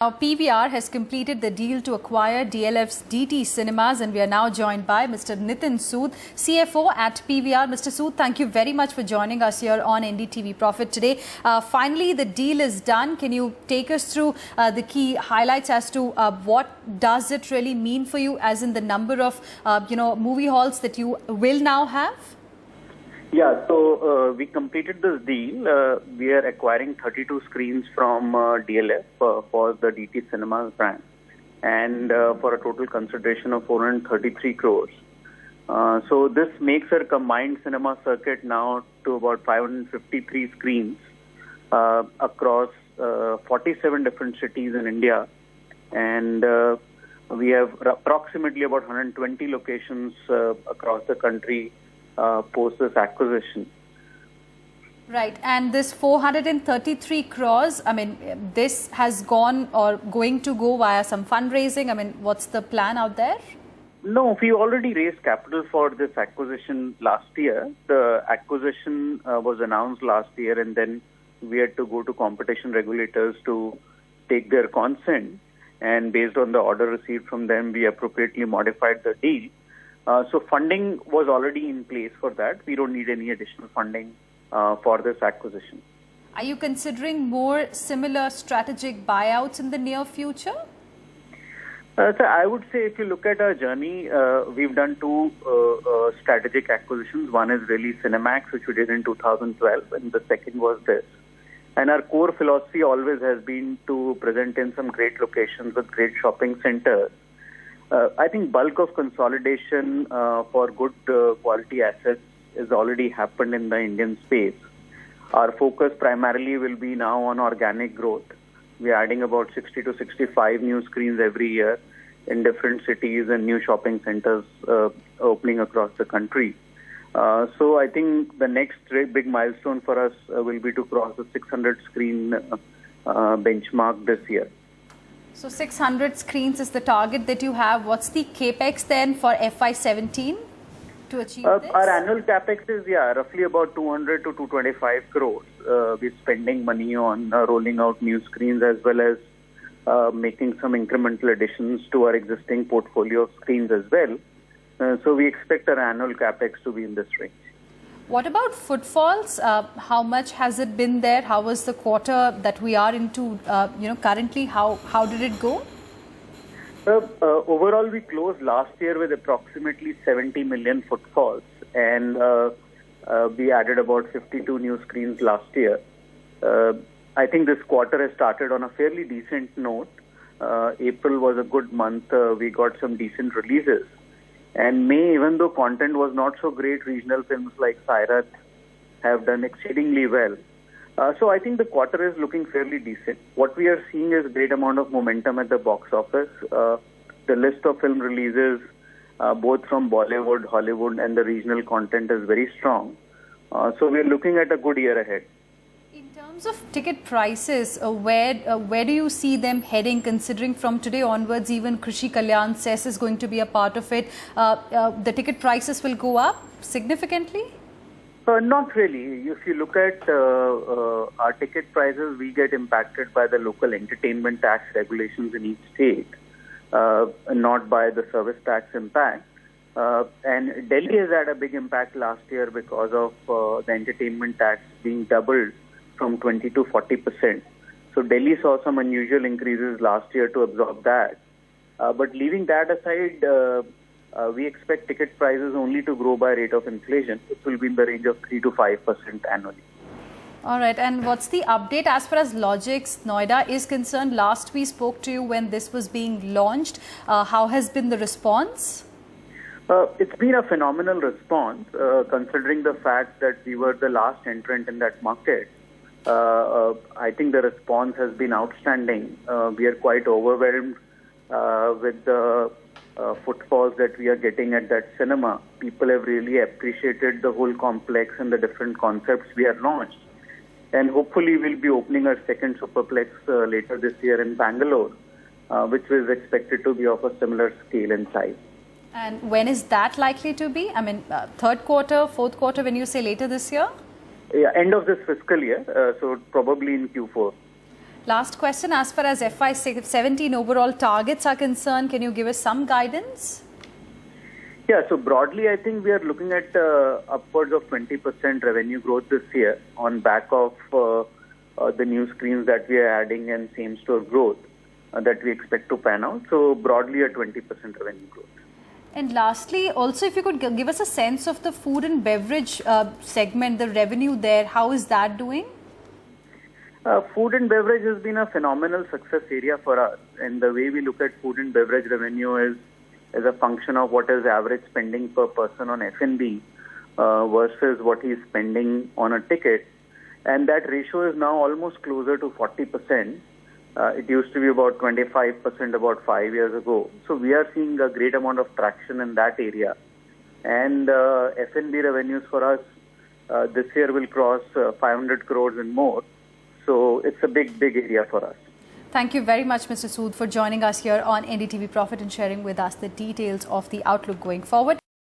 Now, PVR has completed the deal to acquire DLF's DT Cinemas, and we are now joined by Mr. Nitin Sood, CFO at PVR. Mr. Sood, thank you very much for joining us here on NDTV Profit today. Finally, the deal is done. Can you take us through the key highlights as to what does it really mean for you, as in the number of movie halls that you will now have? Yeah, so we completed this deal. We are acquiring 32 screens from DLF for the DT Cinemas brand, and for a total consideration of 433 crores. So this makes our combined cinema circuit now to about 553 screens across 47 different cities in India, and we have approximately about 120 locations across the country post this acquisition. Right, and this 433 crores, I mean, this has gone or going to go via some fundraising. I mean, what's the plan out there? No, we already raised capital for this acquisition last year. The acquisition was announced last year, and then we had to go to competition regulators to take their consent. And based on the order received from them, we appropriately modified the deal. So funding was already in place for that. We don't need any additional funding for this acquisition. Are you considering more similar strategic buyouts in the near future? So I would say if you look at our journey, we've done two strategic acquisitions. One is really Cinemax, which we did in 2012, and the second was this. And our core philosophy always has been to present in some great locations with great shopping centers. I think bulk of consolidation for good quality assets has already happened in the Indian space. Our focus primarily will be now on organic growth. We are adding about 60 to 65 new screens every year in different cities and new shopping centers opening across the country. So I think the next big milestone for us will be to cross the 600 screen benchmark this year. So 600 screens is the target that you have. What's the capex then for FY17 to achieve this? Our annual capex is roughly about 200 to 225 crores. We're spending money on rolling out new screens as well as making some incremental additions to our existing portfolio of screens as well. So we expect our annual capex to be in this range. What about footfalls? How much has it been there? How was the quarter that we are into? Currently, how did it go? Overall, we closed last year with approximately 70 million footfalls, and we added about 52 new screens last year. I think this quarter has started on a fairly decent note. April was a good month. We got some decent releases. And May, even though content was not so great, regional films like Sairat have done exceedingly well. So I think the quarter is looking fairly decent. What we are seeing is a great amount of momentum at the box office. The list of film releases, both from Bollywood, Hollywood, and the regional content is very strong. So we are looking at a good year ahead. In terms of ticket prices, where do you see them heading, considering from today onwards, even Krishi Kalyan cess is going to be a part of it? The ticket prices will go up significantly? Not really. If you look at our ticket prices, we get impacted by the local entertainment tax regulations in each state, not by the service tax impact. And Delhi has had a big impact last year because of the entertainment tax being doubled from 20 to 40%. So Delhi saw some unusual increases last year to absorb that. But leaving that aside, we expect ticket prices only to grow by rate of inflation, which will be in the range of 3 to 5% annually. All right. And what's the update as far as Logix Noida is concerned? Last we spoke to you when this was being launched. How has been the response? It's been a phenomenal response, considering the fact that we were the last entrant in that market. I think the response has been outstanding. We are quite overwhelmed with the footfalls that we are getting at that cinema. People have really appreciated the whole complex and the different concepts we have launched. And hopefully we'll be opening our second Superplex later this year in Bangalore, which is expected to be of a similar scale and size. And when is that likely to be? I mean, third quarter, fourth quarter, when you say later this year? Yeah, end of this fiscal year, so probably in Q4. Last question, as far as FY17 overall targets are concerned, can you give us some guidance? Yeah, so broadly, I think we are looking at upwards of 20% revenue growth this year on back of the new screens that we are adding and same-store growth that we expect to pan out. So broadly, a 20% revenue growth. And lastly, also if you could give us a sense of the food and beverage segment, the revenue there, how is that doing? Food and beverage has been a phenomenal success area for us. And the way we look at food and beverage revenue is as a function of what is average spending per person on F&B versus what he's spending on a ticket. And that ratio is now almost closer to 40%. It used to be about 25% about 5 years ago. So we are seeing a great amount of traction in that area. And F&B revenues for us this year will cross 500 crores and more. So it's a big area for us. Thank you very much, Mr. Sood, for joining us here on NDTV Profit and sharing with us the details of the outlook going forward.